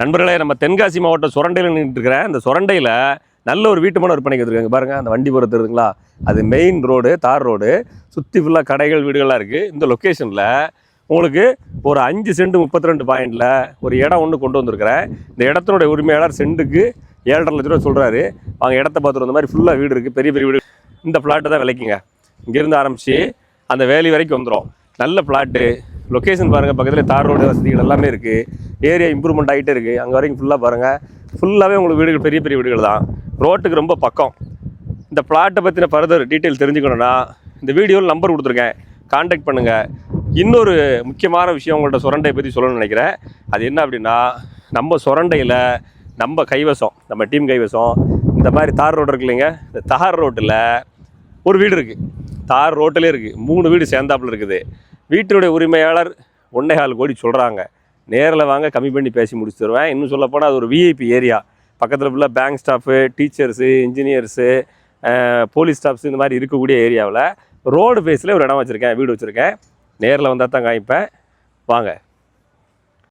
நண்பர்களே, நம்ம தென்காசி மாவட்டம் சுரண்டையில் நின்றுருக்கிறேன். இந்த சுரண்டையில் நல்ல ஒரு வீட்டு மனை விற்பனைக்கு வந்துருக்காங்க பாருங்கள். அந்த வண்டி போகிறது இருக்குங்களா, அது மெயின் ரோடு, தார் ரோடு, சுற்றி ஃபுல்லாக கடைகள் வீடுகளாக இருக்குது. இந்த லொக்கேஷனில் உங்களுக்கு ஒரு 5 சென்ட் 32 பாயிண்டில் ஒரு இடம் ஒன்று கொண்டு வந்திருக்கிறேன். இந்த இடத்தினுடைய உரிமையாளர் சென்ட்டுக்கு 7.5 லட்ச ரூபா சொல்கிறாரு. அவங்க இடத்த பார்த்துட்டு வந்த மாதிரி ஃபுல்லாக வீடு இருக்குது, பெரிய பெரிய வீடு. இந்த பிளாட்டு தான் விலைக்குங்க. இங்கேருந்து ஆரம்பித்து அந்த வேலி வரைக்கும் வந்துடும். நல்ல பிளாட்டு, லொக்கேஷன் பாருங்கள், பக்கத்தில் தார் ரோடு வசதிகள் எல்லாமே இருக்குது. ஏரியா இம்ப்ரூவ்மெண்ட் ஆகிட்டே இருக்குது. அங்கே வரைக்கும் ஃபுல்லாக பாருங்கள், ஃபுல்லாகவே உங்களுக்கு வீடுகள் பெரிய பெரிய வீடுகள் தான். ரோட்டுக்கு ரொம்ப பக்கம். இந்த பிளாட்டை பற்றின ஃபர்தர் டீட்டெயில் தெரிஞ்சுக்கணுன்னா இந்த வீடியோவில் நம்பர் கொடுத்துருக்கேன், கான்டாக்ட் பண்ணுங்கள். இன்னொரு முக்கியமான விஷயம் உங்கள்கிட்ட சுரண்டையை பற்றி சொல்லணும்னு நினைக்கிறேன். அது என்ன அப்படின்னா, நம்ம சுரண்டையில் நம்ம கைவசம், நம்ம டீம் கைவசம் இந்த மாதிரி தார் ரோடு இருக்கு இல்லைங்க, இந்த தார் ரோட்டில் ஒரு வீடு இருக்குது. தார் ரோட்டிலே இருக்குது, 3 வீடு சேர்ந்தாப்பில் இருக்குது. வீட்டினுடைய உரிமையாளர் 1.25 கோடி சொல்கிறாங்க. நேரில் வாங்க, கம்மி பண்ணி பேசி முடிச்சு தருவேன். இன்னும் சொல்லப்போனால் அது ஒரு விஐபி ஏரியா. பக்கத்தில் ஃபுல்லாக bank staff, teachers, engineers, police staffs இந்த மாதிரி இருக்கக்கூடிய ஏரியாவில் ரோடு ஃபேஸில் ஒரு இடம் வச்சுருக்கேன், வீடு வச்சுருக்கேன். நேரில் வந்தால் தான் காமிப்பேன். வாங்க.